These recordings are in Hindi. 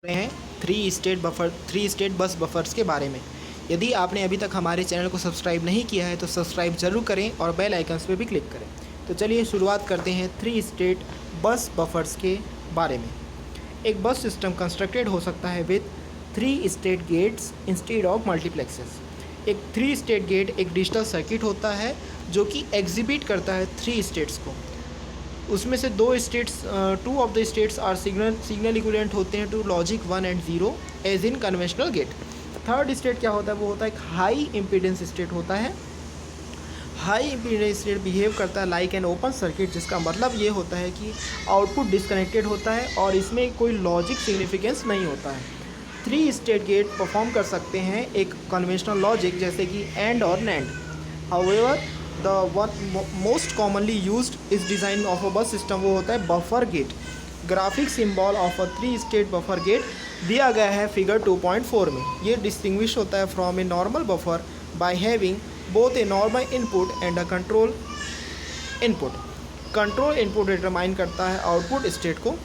रहे हैं थ्री स्टेट बस बफर्स के बारे में। यदि आपने अभी तक हमारे चैनल को सब्सक्राइब नहीं किया है तो सब्सक्राइब जरूर करें और बेल आइकन्स पे भी क्लिक करें। तो चलिए शुरुआत करते हैं थ्री स्टेट बस बफर्स के बारे में। एक बस सिस्टम कंस्ट्रक्टेड हो सकता है with three state gates instead of multiplexes. एक थ्री स्टेट गेट एक डिजिटल सर्किट होता है जो कि एग्जिबिट करता है थ्री स्टेट्स को। उसमें से दो states, two of the states are signal equivalent होते हैं to logic 1 and 0 as in conventional gate. Third state क्या होता है? वो होता है एक हाई इम्पीडेंस स्टेट होता है। हाई इम्पीडेंस स्टेट बिहेव करता है लाइक एन ओपन सर्किट, जिसका मतलब ये होता है कि आउटपुट डिसकनेक्टेड होता है और इसमें कोई लॉजिक सिग्निफिकेंस नहीं होता है। थ्री स्टेट गेट परफॉर्म कर सकते हैं एक कन्वेंशनल लॉजिक जैसे कि एंड और NAND. However the one most commonly used is design of a bus system वो होता है buffer gate. Graphic symbol of a three state buffer gate दिया गया है फिगर 2.4 में। ये डिस्टिंग्विश होता है from a normal buffer by having both a normal input and a control input. Control input determine करता है आउटपुट स्टेट को।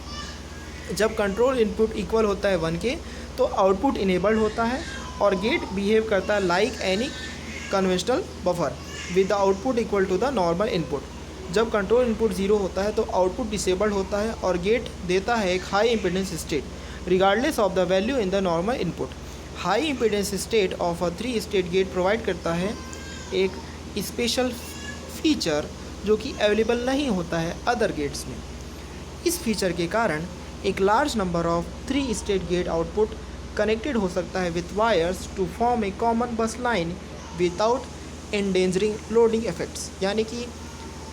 जब कंट्रोल इनपुट इक्वल होता है 1 के तो आउटपुट इनेबल्ड होता है और गेट बिहेव करता है like any conventional buffer with the output equal to the normal input. जब कंट्रोल इनपुट 0 होता है तो आउटपुट डिसेबल्ड होता है और गेट देता है एक high impedance state regardless of the value in the normal input. High impedance state of a three state gate provide करता है एक स्पेशल फीचर जो कि अवेलेबल नहीं होता है अदर गेट्स में। इस फीचर के कारण एक large number of three state gate output connected हो सकता है with wires to form a common bus line without endangering loading effects. यानी कि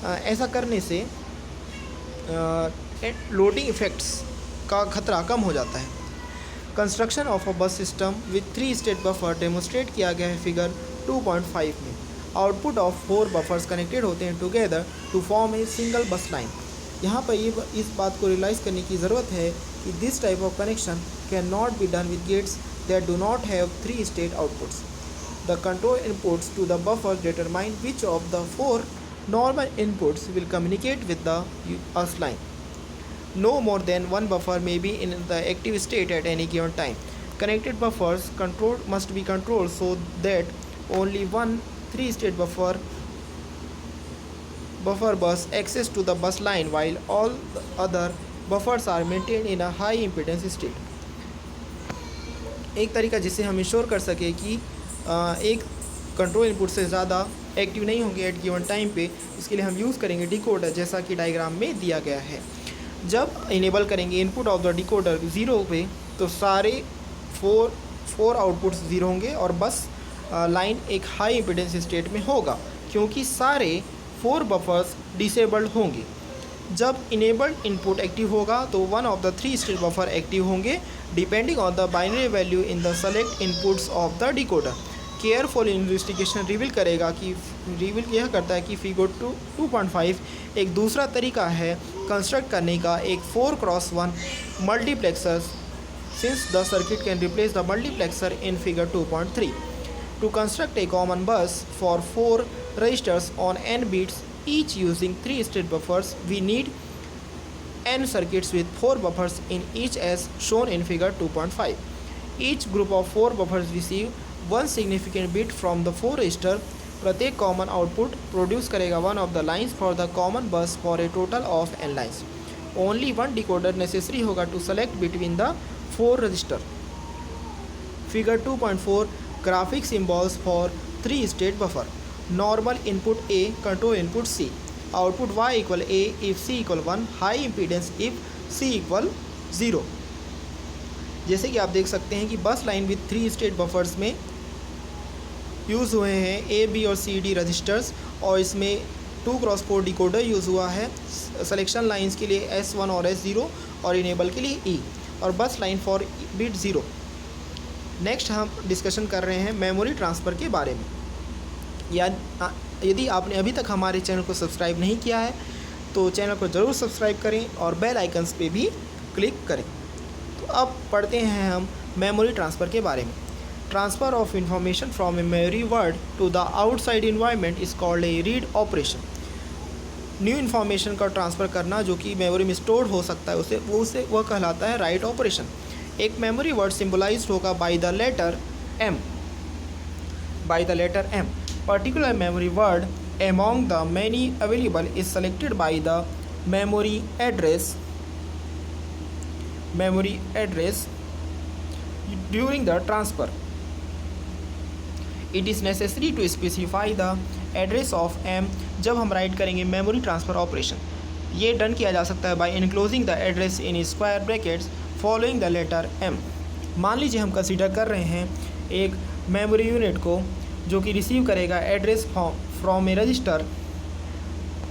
ऐसा करने से लोडिंग इफेक्ट्स का खतरा कम हो जाता है। Construction of a bus system with three state buffer demonstrate किया गया है फिगर 2.5 में। आउटपुट ऑफ 4 बफर्स कनेक्टेड होते हैं together to form a single bus line. यहाँ पर ये इस बात को रियलाइज़ करने की ज़रूरत है कि this type of connection can not be done with gates that do not have three state outputs. The control inputs to the buffer determine which of the 4 normal inputs will communicate with the bus line. No more than one buffer may be in the active state at any given time. Connected buffers must be controlled so that only one three-state buffer bus access to the bus line while all the other buffers are maintained in a high impedance state. एक तरीका जिससे हम इंश्योर कर सके कि एक कंट्रोल इनपुट से ज़्यादा एक्टिव नहीं होंगे एट गिवन टाइम पे, इसके लिए हम यूज़ करेंगे डिकोडर, जैसा कि डायग्राम में दिया गया है। जब इनेबल करेंगे इनपुट ऑफ द डिकोडर 0 पे तो सारे फोर आउटपुट्स 0 होंगे और बस लाइन एक हाई इम्पीडेंस स्टेट में होगा क्योंकि सारे 4 बफर्स डिसेबल्ड होंगे। जब इनेबल्ड इनपुट एक्टिव होगा तो one of the three state buffer active होंगे depending on the binary value in the select inputs of the decoder. Careful investigation reveal यह करता है कि फिगर 2.5 एक दूसरा तरीका है कंस्ट्रक्ट करने का एक 4x1 multiplexer since the circuit can replace the multiplexer in figure 2.3 to construct a common bus for 4 registers on n bits each using 3 state buffers. We need n circuits with 4 buffers in each as shown in figure 2.5. Each group of 4 buffers receive one significant bit from the 4 register. प्रत्येक कॉमन आउटपुट प्रोड्यूस करेगा one of the lines for the common bus for a total of n lines. Only one decoder necessary होगा to select between the 4 register. Figure 2.4 graphic symbols for 3 state buffer. Normal input A, control input C. Output Y equal A if C equal 1, high impedance if C equal 0। जैसे कि आप देख सकते हैं कि बस लाइन विथ 3 स्टेट बफर्स में यूज़ हुए हैं A, B और C, D रजिस्टर्स और इसमें 2x4 डिकोडर यूज़ हुआ है सिलेक्शन लाइंस के लिए S1 और S0 और इनेबल के लिए E और बस लाइन फॉर बिट 0। नेक्स्ट हम डिस्कशन कर रहे हैं मेमोरी ट्रांसफ़र के बारे में। यदि आपने अभी तक हमारे चैनल को सब्सक्राइब नहीं किया है तो चैनल को ज़रूर सब्सक्राइब करें और बेल आइकन्स पे भी क्लिक करें। तो अब पढ़ते हैं हम मेमोरी ट्रांसफ़र के बारे में। Transfer of information from a memory word to the outside environment is called a read operation. New information का ट्रांसफ़र करना जो कि मेमोरी में स्टोर हो सकता है उसे वह कहलाता है राइट ऑपरेशन। एक memory word symbolised by bye द letter M, by the letter M. Particular memory word among the many available is selected by the memory address during the transfer. It is necessary to specify the address of M जब हम राइट करेंगे मेमोरी ट्रांसफ़र ऑपरेशन। ये डन किया जा सकता है by enclosing the address in square brackets following the letter M। मान लीजिए हम कंसीडर कर रहे हैं एक मेमोरी यूनिट को जो कि रिसीव करेगा एड्रेस फ्रॉम ए रजिस्टर,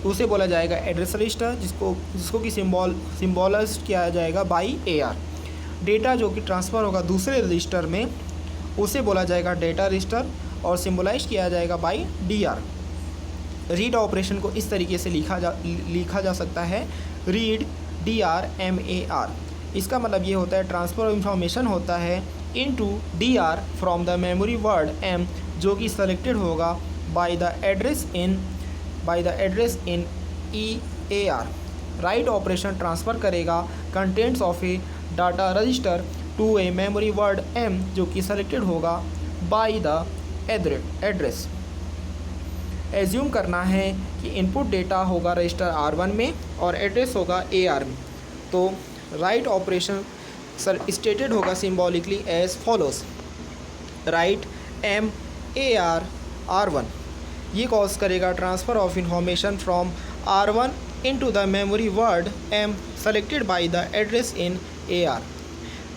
उसे बोला जाएगा एड्रेस रजिस्टर, जिसको कि सिम्बॉलाइज्ड किया जाएगा बाई AR। डेटा जो कि ट्रांसफ़र होगा दूसरे रजिस्टर में उसे बोला जाएगा डेटा रजिस्टर और सिम्बलाइज किया जाएगा बाई DR। रीड ऑपरेशन को इस तरीके से लिखा जा सकता है, रीड DR MAR। इसका मतलब ये होता है ट्रांसफ़र ऑफ इंफॉर्मेशन होता है into DR from the memory word M, जो कि सेलेक्टेड होगा bye the address in EAR। Write operation transfer करेगा contents of a data register to a memory word M, जो कि सेलेक्टेड होगा बाय द एड्रेस। एज्यूम करना है कि इनपुट डेटा होगा रजिस्टर R1 में और एड्रेस होगा AR में, तो राइट ऑपरेशन स्टेटेड होगा symbolically as follows, write MAR R1। ये कॉज करेगा transfer of information from R1 into the memory word M selected by the address in AR।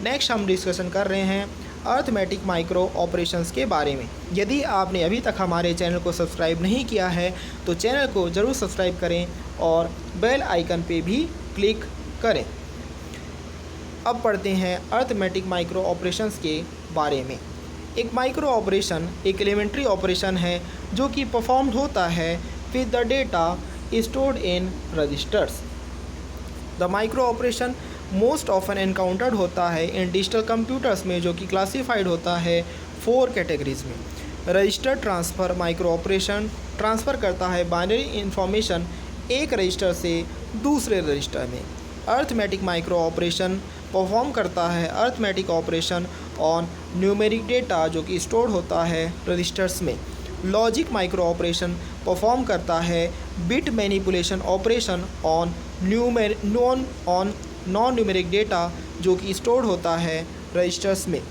Next हम डिस्कशन कर रहे हैं अर्थमेटिक माइक्रो ऑपरेशंस के बारे में। यदि आपने अभी तक हमारे चैनल को सब्सक्राइब नहीं किया है तो चैनल को ज़रूर सब्सक्राइब करें और बेल आइकन पे भी क्लिक करें। अब पढ़ते हैं अर्थमेटिक माइक्रो ऑपरेशंस के बारे में। एक माइक्रो ऑपरेशन एक एलिमेंट्री ऑपरेशन है जो कि परफॉर्म्ड होता है with the data stored in registers. The micro operation most often encountered होता है इन डिजिटल कंप्यूटर्स में, जो कि क्लासीफाइड होता है 4 कैटेगरीज में। Register transfer micro operation transfer करता है बाइनरी इंफॉर्मेशन एक रजिस्टर से दूसरे रजिस्टर में। अर्थमेटिक माइक्रो ऑपरेशन परफॉर्म करता है arithmetic operation on numeric data जो कि स्टोर्ड होता है रजिस्टर्स में। लॉजिक माइक्रो ऑपरेशन परफॉर्म करता है bit manipulation operation on non numeric data जो कि स्टोर्ड होता है रजिस्टर्स में।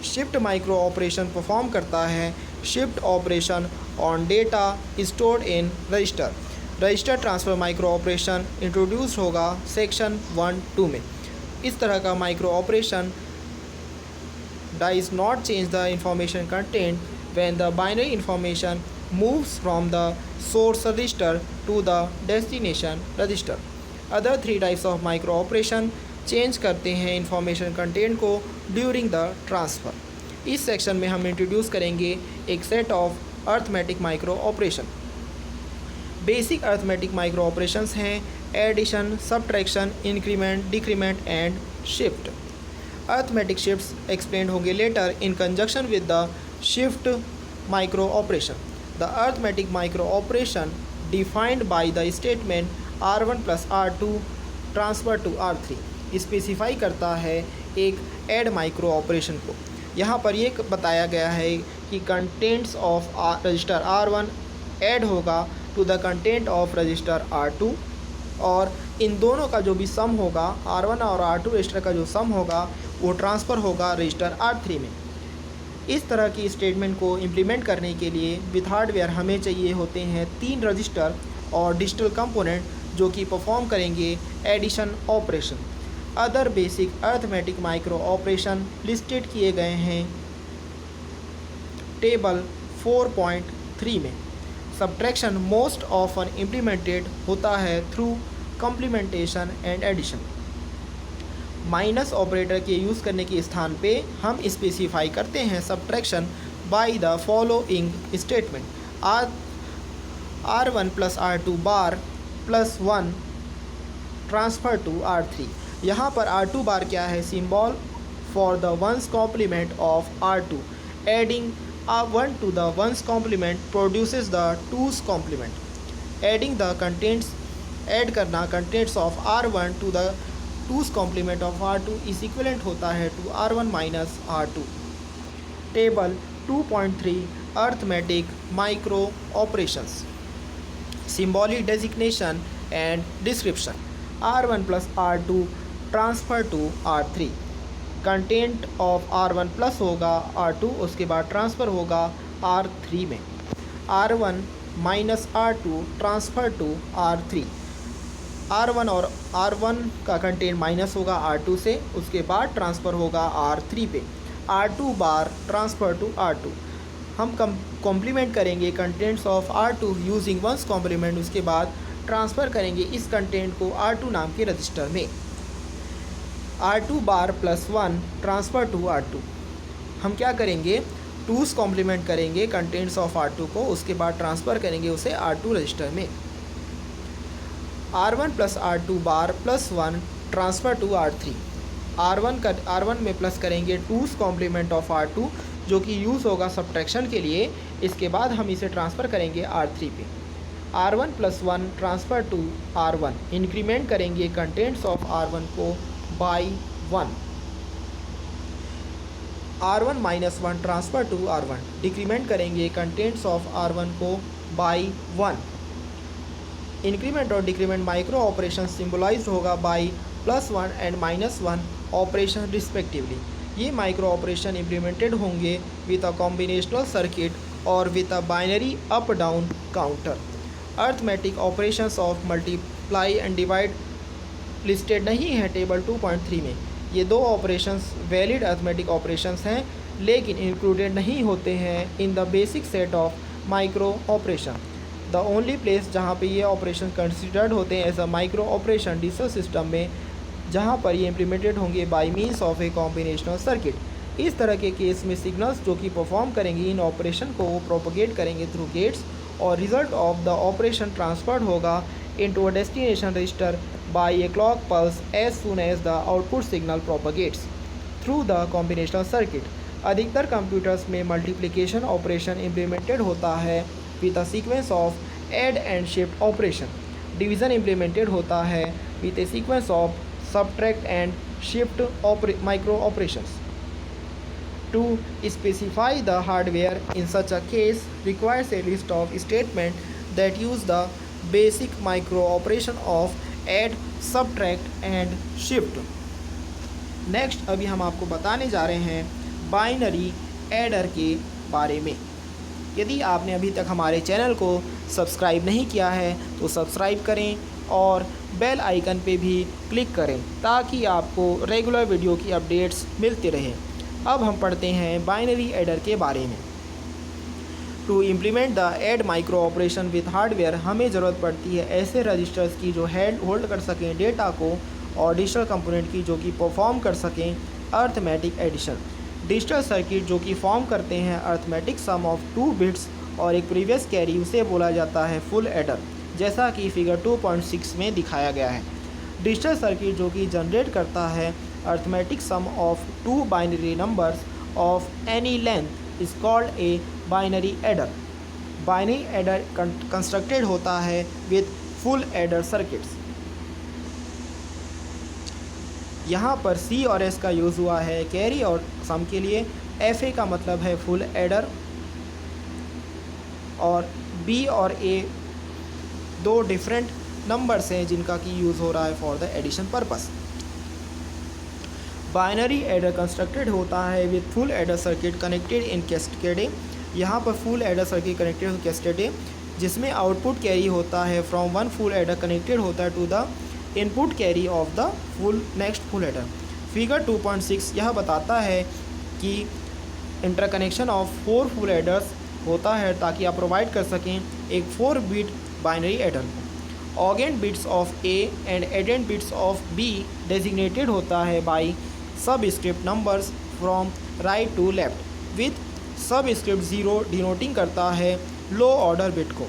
शिफ्ट माइक्रो ऑपरेशन परफॉर्म करता है shift operation on data stored in register. Register transfer micro operation introduce होगा सेक्शन 1-2 में। इस तरह का micro operation does not change the information content when the binary information moves from the source register to the destination register. Other 3 types of micro operation change करते हैं इंफॉर्मेशन कंटेंट को ड्यूरिंग द ट्रांसफ़र। इस सेक्शन में हम इंट्रोड्यूस करेंगे एक set of arithmetic micro operation. Basic arithmetic micro operations हैं addition, subtraction, increment, decrement and shift. Arithmetic shifts explain होंगे later in conjunction with the shift micro operation. The arithmetic micro operation defined by the statement R1 + R2 transfer to R3 specify करता है एक ऐड माइक्रो ऑपरेशन को। यहाँ पर ये बताया गया है कि contents of register R1 add होगा to the content of register R2 और इन दोनों का जो भी सम होगा R1 और R2 रजिस्टर का जो सम होगा वो ट्रांसफ़र होगा रजिस्टर R3 में। इस तरह की स्टेटमेंट को इम्प्लीमेंट करने के लिए विद हार्डवेयर हमें चाहिए होते हैं 3 रजिस्टर और डिजिटल कंपोनेंट जो कि परफॉर्म करेंगे addition operation. Other basic arithmetic micro operation listed किए गए हैं टेबल 4.3 में। सब्ट्रैक्शन मोस्ट ऑफन इम्प्लीमेंटेड होता है through complementation and addition. Minus operator के यूज़ करने के स्थान पे हम स्पेसिफाई करते हैं subtraction by the following statement R1 + R2 bar +1 transfer to R3। यहाँ पर R2 बार क्या है? Symbol for the one's complement of R2। Adding 1 to the 1's complement produces the 2's complement. Adding the contents, add करना contents of R1 to the 2's complement of R2 is equivalent होता है to R1 minus R2। Table 2.3 arithmetic micro operations, symbolic designation and description. R1 plus R2 transfer to R3। Content of R1 plus होगा R2, उसके बाद ट्रांसफ़र होगा R3 में। R1 minus R2 transfer to R3। R1 और R1 का कंटेंट माइनस होगा R2 से, उसके बाद ट्रांसफ़र होगा R3 पे। R2 bar transfer to R2। हम कॉम्प्लीमेंट करेंगे contents of R2 using one's complement, उसके बाद ट्रांसफ़र करेंगे इस कंटेंट को R2 नाम के रजिस्टर में। R2 bar plus 1 transfer to R2। हम क्या करेंगे, 2's कॉम्प्लीमेंट करेंगे कंटेंट्स ऑफ R2 को, उसके बाद ट्रांसफ़र करेंगे उसे R2 रजिस्टर में। R1 plus R2 bar plus 1 transfer to R3। R1 में प्लस करेंगे 2's कॉम्प्लीमेंट ऑफ R2 जो कि यूज़ होगा सब्ट्रैक्शन के लिए, इसके बाद हम इसे ट्रांसफ़र करेंगे R3 पे। R1 plus 1 transfer to R1। Increment करेंगे कंटेंट्स ऑफ R1 को by 1। R1 minus 1 transfer to R1। Decrement करेंगे कंटेंट्स ऑफ R1 को बाई 1। इंक्रीमेंट और डिक्रीमेंट माइक्रो ऑपरेशन सिम्बलाइज्ड होगा बाई +1 एंड -1 ऑपरेशन रिस्पेक्टिवली। ये माइक्रो ऑपरेशन इम्प्लीमेंटेड होंगे विद अ कॉम्बिनेशनल सर्किट और with a binary up down counter. Arithmetic operations of multiply and divide listed नहीं है टेबल 2.3 में। ये दो ऑपरेशंस वैलिड अर्थमेटिक ऑपरेशंस हैं, लेकिन इंक्लूडेड नहीं होते हैं in the basic set of micro operation. The only place जहाँ पे ये ऑपरेशन कंसिडर्ड होते हैं as a micro operation digital system में, जहाँ पर ये इम्प्लीमेंटेड होंगे by means of a combinational circuit. इस तरह के केस में सिग्नल्स जो कि परफॉर्म करेंगे इन ऑपरेशन को वो प्रोपोगेट करेंगे थ्रू गेट्स, और result of the operation transferred होगा into a destination register by a clock pulse as soon as the output signal propagates through the combinational circuit. अधिकतर कंप्यूटर्स में मल्टीप्लिकेशन ऑपरेशन इम्प्लीमेंटेड होता है with a sequence of add and shift operation. Division implemented होता है with a sequence of subtract and shift micro operations. To specify the hardware in such a case requires a list of statements that use the basic micro operation of add, subtract and shift. Next अभी हम आपको बताने जा रहे हैं बाइनरी एडर के बारे में। यदि आपने अभी तक हमारे चैनल को सब्सक्राइब नहीं किया है तो सब्सक्राइब करें और बेल आइकन पे भी क्लिक करें ताकि आपको रेगुलर वीडियो की अपडेट्स मिलती रहें। अब हम पढ़ते हैं बाइनरी एडर के बारे में। To implement the add micro operation with hardware हमें ज़रूरत पड़ती है ऐसे रजिस्टर्स की जो होल्ड कर सकें डेटा को, और डिजिटल कंपोनेंट की जो कि परफॉर्म कर सकें अर्थमेटिक एडिशन। डिजिटल सर्किट जो कि फॉर्म करते हैं अर्थमेटिक सम ऑफ 2 बिट्स और एक प्रीवियस कैरी, उसे बोला जाता है फुल एडर, जैसा कि फिगर 2.6 में दिखाया गया है। डिजिटल सर्किट जो कि जनरेट करता है arithmetic sum of 2 binary numbers of any length is called a binary adder. Binary adder constructed होता है विद फुल एडर सर्किट्स। यहाँ पर सी और एस का यूज़ हुआ है कैरी और सम के लिए। एफ ए का मतलब है फुल एडर, और बी और ए दो डिफरेंट नंबर्स हैं जिनका की यूज़ हो रहा है for the addition purpose. Binary adder constructed होता है with full adder circuit connected in cascading. यहाँ पर फुल एडर सर्किट कनेक्टेड हो कैस्केडिंग, जिसमें आउटपुट कैरी होता है from one full adder connected होता है to the input carry of the full next full adder. Figure 2.6 यह बताता है कि इंटरकनेक्शन ऑफ 4 फुल एडर्स होता है ताकि आप प्रोवाइड कर सकें एक 4 bit binary adder. Augend bits of A and addend bits of B designated होता है by subscript numbers from right to left, with subscript 0 denoting करता है लो ऑर्डर बिट को।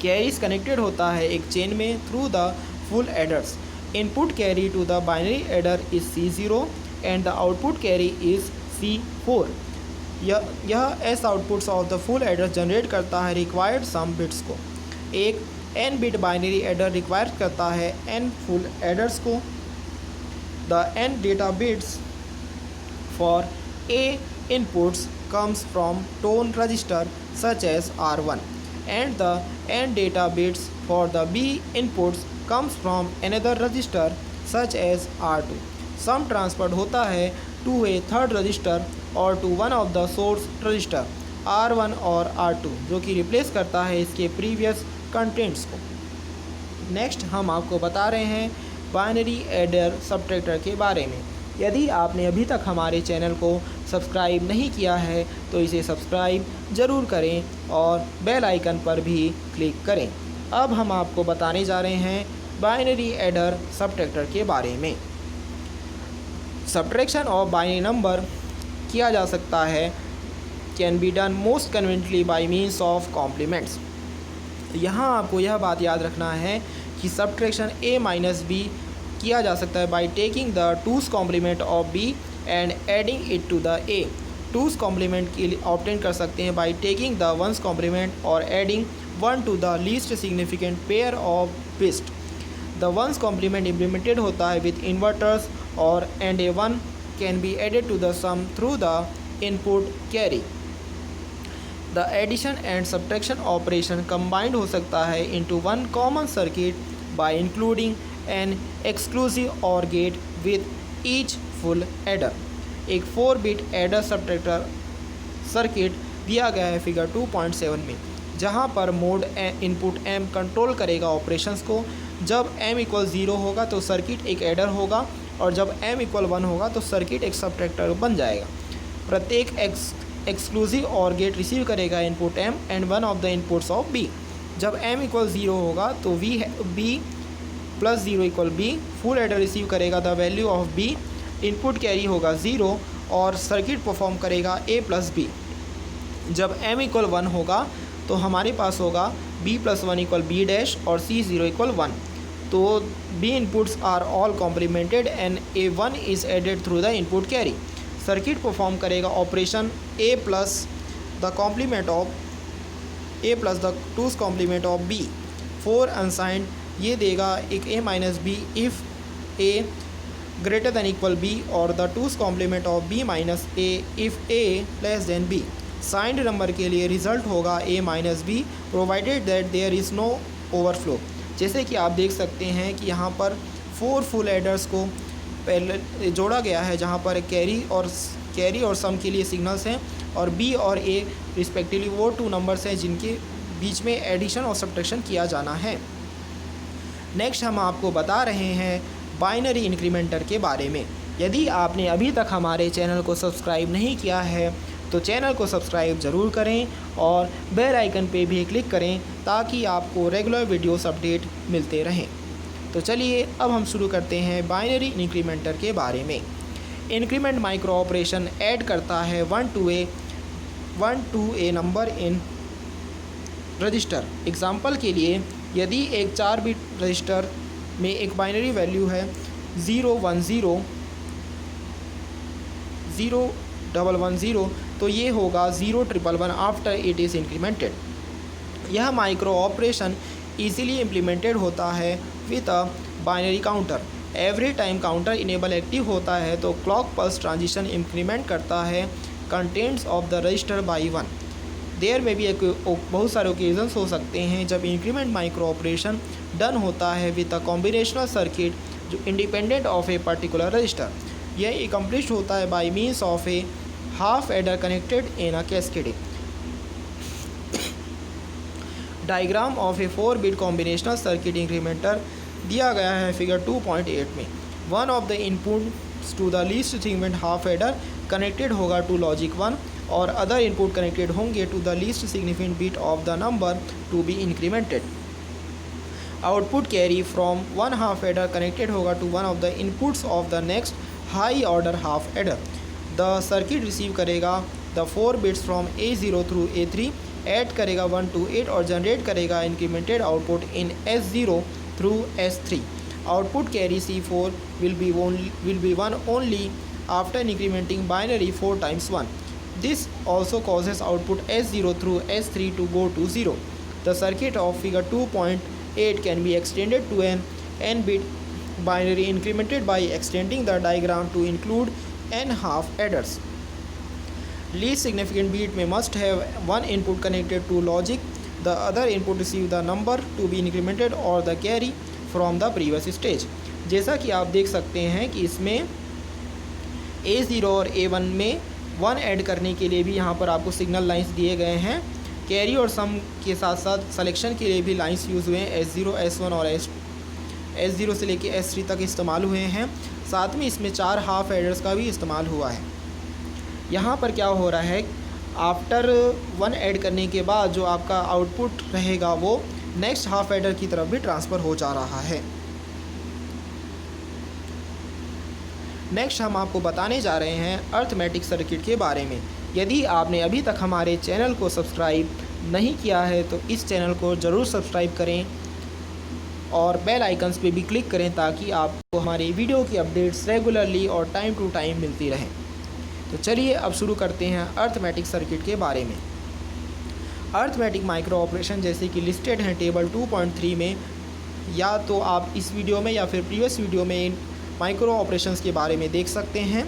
कैरीज कनेक्टेड होता है एक चेन में through the full adders. Input carry to the binary adder is C0 and the output carry is C4. यह S outputs of the full adder generate करता है रिक्वायर्ड सम बिट्स को। एक n bit binary adder require करता है n फुल एडर्स को। The n data bits for A inputs comes from tone register such as R1, and the n data bits for the B inputs comes from another register such as R2. Sum transferred होता है to a third register और to one of the source register R1 और R2, जो कि रिप्लेस करता है इसके प्रीवियस कंटेंट्स को। नेक्स्ट हम आपको बता रहे हैं बाइनरी एडर सब्ट्रैक्टर के बारे में। यदि आपने अभी तक हमारे चैनल को सब्सक्राइब नहीं किया है तो इसे सब्सक्राइब ज़रूर करें और बेल आइकन पर भी क्लिक करें। अब हम आपको बताने जा रहे हैं बाइनरी एडर सब्ट्रैक्टर के बारे में। सब्ट्रैक्शन ऑफ बाइनरी नंबर किया जा सकता है can be done most conveniently by means of complements. यहाँ आपको यह बात याद रखना है कि सब्ट्रैक्शन a माइनस बी किया जा सकता है by taking the two's complement of b and adding it to the a। Two's complement के लिए ऑब्टेन कर सकते हैं by taking the one's complement और adding one to the least significant pair of bits. The one's complement implemented होता है विद इन्वर्टर्स और and a one can be added to the sum through the input carry. The addition and subtraction operation combined हो सकता है into one common circuit by including an exclusive or gate with each full adder. एक 4 बिट एडर सब्ट्रैक्टर सर्किट दिया गया है फिगर 2.7 में, जहां पर मोड इनपुट m कंट्रोल करेगा ऑपरेशंस को। जब m इक्वल 0 होगा तो सर्किट एक एडर होगा और जब m इक्वल 1 होगा तो सर्किट एक सब्ट्रैक्टर बन जाएगा। प्रत्येक एक्सक्लूसिव और गेट रिसीव करेगा input m and one of the inputs of b। जब m इक्वल 0 होगा तो b plus 0 equal b। Full adder receive करेगा the value of b, input carry होगा 0 और सर्किट परफॉर्म करेगा a प्लस b। जब m इक्वल 1 होगा तो हमारे पास होगा b plus 1 equal b dash और c 0 इक्वल 1। तो b inputs are all complemented and a1 is added through the input carry. Circuit perform करेगा operation a plus the complement of a plus the two's complement of b। 4 unsigned ये देगा एक a minus b if a greater than equal b और the two's complement of b minus a if a less than b। Signed number के लिए रिजल्ट होगा a minus b provided that there is no overflow. जैसे कि आप देख सकते हैं कि यहाँ पर 4 फुल एडर्स को पहले जोड़ा गया है, जहाँ पर कैरी और सम के लिए सिग्नल्स हैं और b और a रिस्पेक्टिवली वो 2 नंबर्स हैं जिनके बीच में एडिशन और सब्ट्रैक्शन किया जाना है। नेक्स्ट हम आपको बता रहे हैं बाइनरी इंक्रीमेंटर के बारे में। यदि आपने अभी तक हमारे चैनल को सब्सक्राइब नहीं किया है तो चैनल को सब्सक्राइब ज़रूर करें और बेल आइकन पे भी क्लिक करें ताकि आपको रेगुलर वीडियोस अपडेट मिलते रहें। तो चलिए अब हम शुरू करते हैं बाइनरी इंक्रीमेंटर के बारे में। इंक्रीमेंट माइक्रो ऑपरेशन ऐड करता है 1 to a number in register. Example के लिए यदि एक 4 बिट रजिस्टर में एक बाइनरी वैल्यू है 010 तो ये होगा 0111 आफ्टर इट इज़ इंक्रीमेंटेड। यह माइक्रो ऑपरेशन ईजिली इम्प्लीमेंटेड होता है with a binary counter. Every time counter enable active होता है तो क्लॉक पल्स ट्रांजिशन इंक्रीमेंट करता है contents of the register by 1। There में भी बहुत सारे ओकेजन्स हो सकते हैं जब इंक्रीमेंट माइक्रो ऑपरेशन डन होता है विद अ कॉम्बिनेशनल सर्किट जो independent of a particular register. यह एकम्प्लिश होता है by means of a half adder connected in a cascading. Diagram of a 4 bit combinational circuit incrementer दिया गया है फिगर 2.8 में। One of the inputs to the least significant half adder connected होगा टू लॉजिक 1 और अदर इनपुट कनेक्टेड होंगे to the least significant bit of the number two be incremented. Output carry from one half adder connected होगा to one of the inputs of the next high order half adder. The circuit receive करेगा the 4 bits from A0 through A3, add करेगा 1 to 8 और जनरेट करेगा incremented output in S0 through S3। Output carry C4 will be 1 only after incrementing binary 4 times 1. This also causes output S0 through S3 to go to 0. The circuit of figure 2.8 can be extended to an n-bit binary incremented by extending the diagram to include n half adders. Least significant bit may must have one input connected to logic, the other input receive the number to be incremented or the carry from the previous stage. जैसा कि आप देख सकते हैं कि इसमें A0 और A1 में 1 ऐड करने के लिए भी यहाँ पर आपको सिग्नल लाइंस दिए गए हैं। कैरी और सम के साथ साथ सिलेक्शन के लिए भी लाइंस यूज़ हुए हैं। S0, S1 और S0 से लेके S3 तक इस्तेमाल हुए हैं। साथ में इसमें 4 हाफ एडर्स का भी इस्तेमाल हुआ है। यहाँ पर क्या हो रहा है, आफ्टर 1 ऐड करने के बाद जो आपका आउटपुट रहेगा वो नेक्स्ट हाफ एडर की तरफ भी ट्रांसफ़र हो जा रहा है। नेक्स्ट हम आपको बताने जा रहे हैं अर्थमेटिक सर्किट के बारे में। यदि आपने अभी तक हमारे चैनल को सब्सक्राइब नहीं किया है तो इस चैनल को ज़रूर सब्सक्राइब करें और बेल आइकन्स पे भी क्लिक करें ताकि आपको हमारी वीडियो की अपडेट्स रेगुलरली और टाइम टू टाइम मिलती रहें। तो चलिए अब शुरू करते हैं अर्थमेटिक सर्किट के बारे में। अर्थमेटिक माइक्रो ऑपरेशन जैसे कि लिस्टेड हैं टेबल 2.3 में, या तो आप इस वीडियो में या फिर प्रीवियस वीडियो में इन माइक्रो ऑपरेशंस के बारे में देख सकते हैं।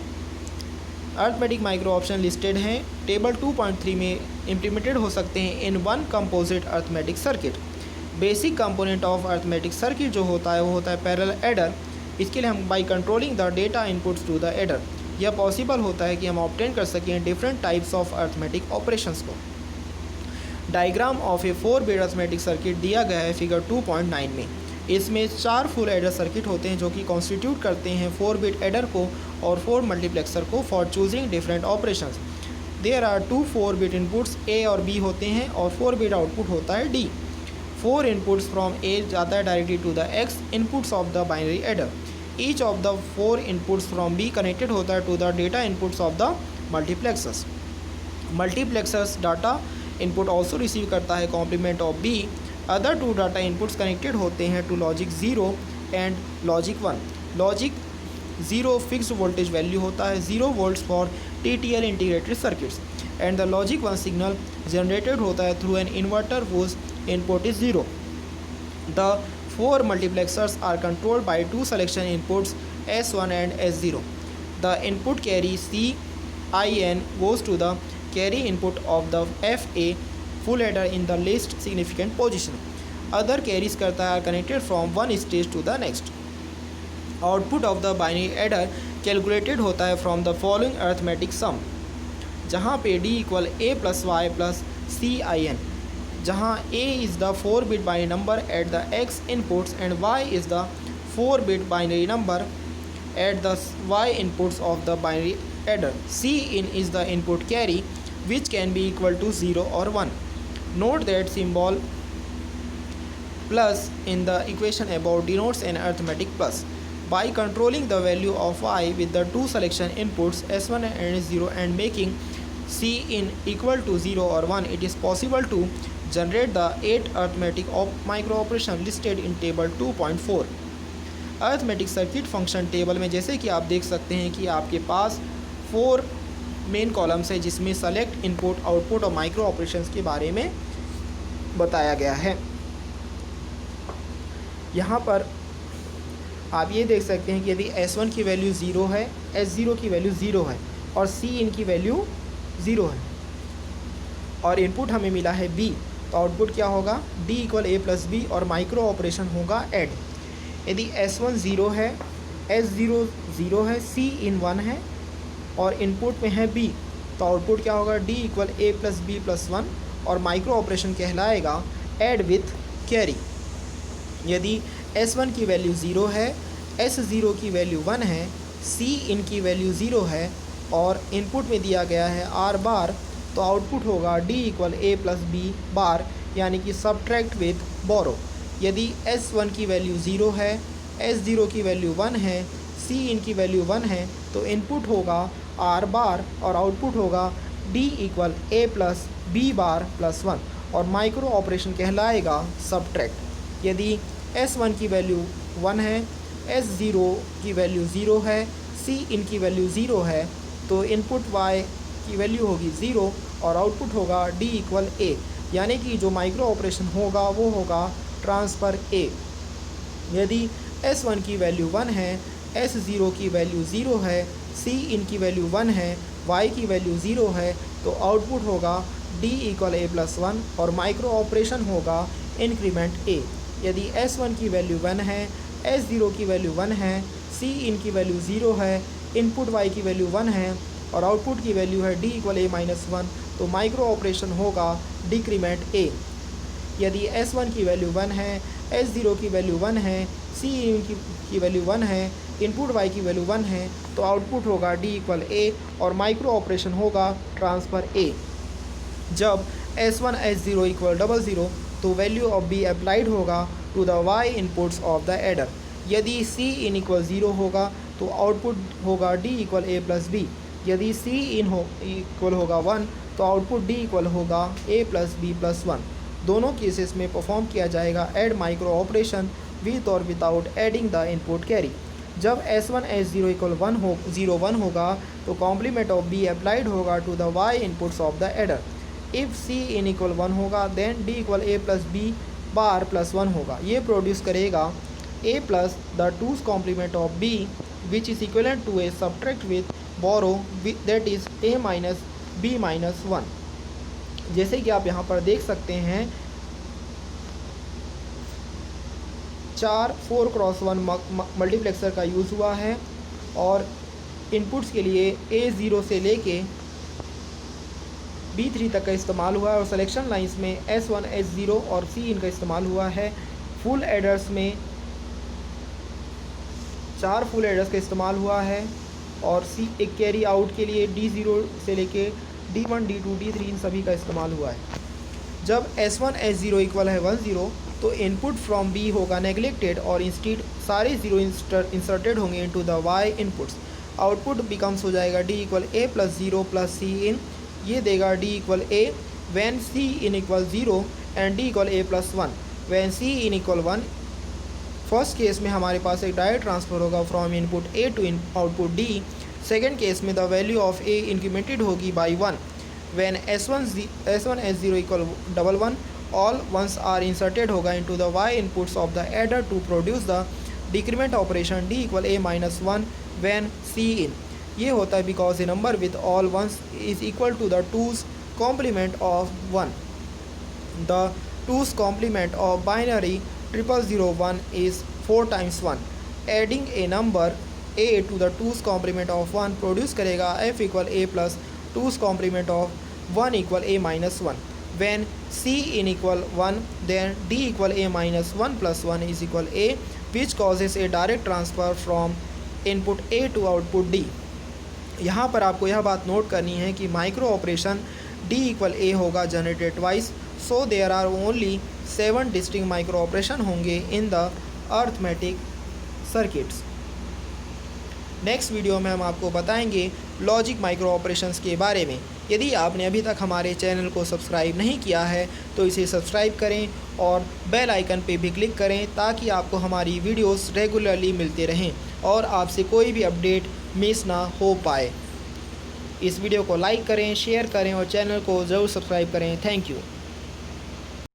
अर्थमेटिक माइक्रो ऑपरेशन लिस्टेड हैं टेबल 2.3 में, इम्प्लीमेंटेड हो सकते हैं in one composite arithmetic circuit. Basic component of arithmetic circuit जो होता है वो होता है पैरेलल एडर। इसके लिए हम by controlling the data inputs to the adder, यह पॉसिबल होता है कि हम ऑब्टेन कर सकें different types of arithmetic operations को। Diagram of a 4 bit arithmetic circuit दिया गया है फिगर 2.9 में। इसमें 4 फुल एडर सर्किट होते हैं जो कि कॉन्स्टिट्यूट करते हैं 4 बिट एडर को और 4 मल्टीप्लेक्सर को for choosing different operations. There are 2 4 bit inputs A और बी होते हैं और 4 बिट आउटपुट होता है डी। 4 इनपुट्स फ्रॉम ए जाता है directly to the x inputs of the binary adder. Each of the 4 inputs from B connected होता है to the data inputs of the multiplexers. Multiplexers data input also receive करता है complement of B. Other 2 data inputs connected होते हैं to logic 0 and logic 1। Logic 0 fixed voltage value होता है 0 volts for TTL integrated circuits and the logic 1 signal generated होता है through an inverter whose input is 0. The 4 multiplexers are controlled by 2 selection inputs S1 and S0. The input carry CIN goes to the carry input of the FA full adder in the least significant position. Other carries करता है connected from one stage to the next. Output of the binary adder calculated होता है from the following arithmetic sum, जहाँ पे D equal A plus Y plus CIN, जहाँ A is the 4 bit binary number at the X inputs and Y is the 4 bit binary number at the Y inputs of the binary adder. Cin is the input carry which can be equal to 0 or 1. Note that symbol plus in the equation above denotes an arithmetic plus. By controlling the value of y with the 2 selection inputs S1 and S0 and making Cin equal to 0 or 1, it is possible to generate the 8 arithmetic micro operation listed in table 2.4. Arithmetic circuit function table में जैसे कि आप देख सकते हैं कि आपके पास 4 मेन कॉलम्स है जिसमें सेलेक्ट, इनपुट, आउटपुट और माइक्रो ऑपरेशंस के बारे में बताया गया है। यहाँ पर आप ये देख सकते हैं कि यदि S1 की वैल्यू 0 है, S0 की वैल्यू 0 है और Cin की वैल्यू 0 है और इनपुट हमें मिला है B, तो आउटपुट क्या होगा, D equal A plus B और माइक्रो ऑपरेशन होगा ऐड। यदि S1 0 है, S0 0 है, Cin 1 है और इनपुट में है B, तो आउटपुट क्या होगा, D equal A plus B plus 1 और माइक्रो ऑपरेशन कहलाएगा ऐड विथ कैरी। यदि S1 की वैल्यू 0 है, S0 की वैल्यू 1 है, Cin की वैल्यू 0 है और इनपुट में दिया गया है R बार, तो आउटपुट होगा D equal A plus B बार, यानी कि सब्ट्रैक्ट विथ बोरो। यदि S1 की वैल्यू 0 है, S0 की वैल्यू 1 है, Cin की वैल्यू 1 है, तो इनपुट होगा R बार और आउटपुट होगा D equal A plus B bar plus 1 और माइक्रो ऑपरेशन कहलाएगा सब्ट्रैक्ट। यदि S1 की वैल्यू 1 है, S0 की वैल्यू 0 है, Cin की वैल्यू 0 है, तो इनपुट Y की वैल्यू होगी 0 और आउटपुट होगा D इक्वल A, यानी कि जो माइक्रो ऑपरेशन होगा वो होगा ट्रांसफ़र A। यदि S1 की वैल्यू 1 है, S0 की वैल्यू 0 है, C इन की वैल्यू 1 है, Y की वैल्यू 0 है, तो आउटपुट होगा D इक्वल A प्लस 1 और माइक्रो ऑपरेशन होगा इंक्रीमेंट A। यदि S1 की वैल्यू 1 है, S0 की वैल्यू 1 है, C इन की वैल्यू 0 है, इनपुट Y की वैल्यू 1 है और आउटपुट की वैल्यू है D इक्वल A माइनस 1, तो माइक्रो ऑपरेशन होगा डिक्रीमेंट A। यदि S1 की वैल्यू 1 है, S0 की वैल्यू 1 है, C इन की वैल्यू 1 है, इनपुट Y की वैल्यू 1 है, तो आउटपुट होगा D इक्वल A और माइक्रो ऑपरेशन होगा ट्रांसफ़र A। जब S1 S0 इक्वल 00 तो वैल्यू ऑफ B अप्लाइड होगा to the Y inputs of the adder. यदि C इन इक्वल 0 होगा तो आउटपुट होगा D equal A plus B। यदि C इन इक्वल होगा 1 तो आउटपुट D इक्वल होगा A प्लस B प्लस 1। दोनों केसेस में परफॉर्म किया जाएगा ऐड माइक्रो ऑपरेशन विथ और without adding the input carry. जब S1 S0 इक्वल 1 होगा तो कॉम्प्लीमेंट ऑफ B अप्लाइड होगा to the Y inputs of the adder. If C in equal 1 होगा then D equal A plus B bar plus 1 होगा। ये प्रोड्यूस करेगा A plus the two's complement of B which is equivalent to A subtract with borrow that is A minus B minus 1। जैसे कि आप यहाँ पर देख सकते हैं 4x1 मल्टीप्लेक्सर का यूज़ हुआ है और इनपुट्स के लिए A0 से लेके B3 तक का इस्तेमाल हुआ है और सिलेक्शन लाइंस में S1 S0 और C इनका इस्तेमाल हुआ है। फुल एडर्स में 4 फुल एडर्स का इस्तेमाल हुआ है और C एक कैरी आउट के लिए D0 से लेके D1 D2 D3 इन सभी का इस्तेमाल हुआ है। जब S1 S0 इक्वल है 10 तो इनपुट फ्रॉम B होगा नेगलेक्टेड और इंस्टीड सारे 0 इंसर्टेड होंगे into the Y inputs. Output becomes हो जाएगा D equal A plus 0 plus C in. ये देगा D equal A when C in equal 0 and D equal A plus 1 when C in equal 1। First case में हमारे पास एक डायरेक्ट ट्रांसफ़र होगा from input A to output D। Second case में the value of A incremented होगी by 1 when S1 S0 equal 11 all ones are inserted होगा into the Y inputs of the adder to produce the decrement operation D equal A minus 1 when C in। ये होता है because a number with all ones is equal to the 2's complement of 1। The 2's complement of binary 0001 is 4 times 1। Adding a number A to the 2's complement of 1 produce करेगा F equal A plus 2's complement of 1 equal A minus 1। When C in equal 1 then D equal A minus 1 plus 1 is equal A which causes a direct transfer from input A to output D। यहाँ पर आपको यह बात नोट करनी है कि micro operation D equal A होगा generated twice, so there are only 7 distinct micro operation होंगे in the arithmetic circuits. Next video में हम आपको बताएंगे लॉजिक माइक्रो ऑपरेशंस के बारे में। यदि आपने अभी तक हमारे चैनल को सब्सक्राइब नहीं किया है तो इसे सब्सक्राइब करें और बेल आइकन पे भी क्लिक करें ताकि आपको हमारी वीडियोस रेगुलरली मिलते रहें और आपसे कोई भी अपडेट मिस ना हो पाए। इस वीडियो को लाइक करें, शेयर करें और चैनल को ज़रूर सब्सक्राइब करें। Thank you.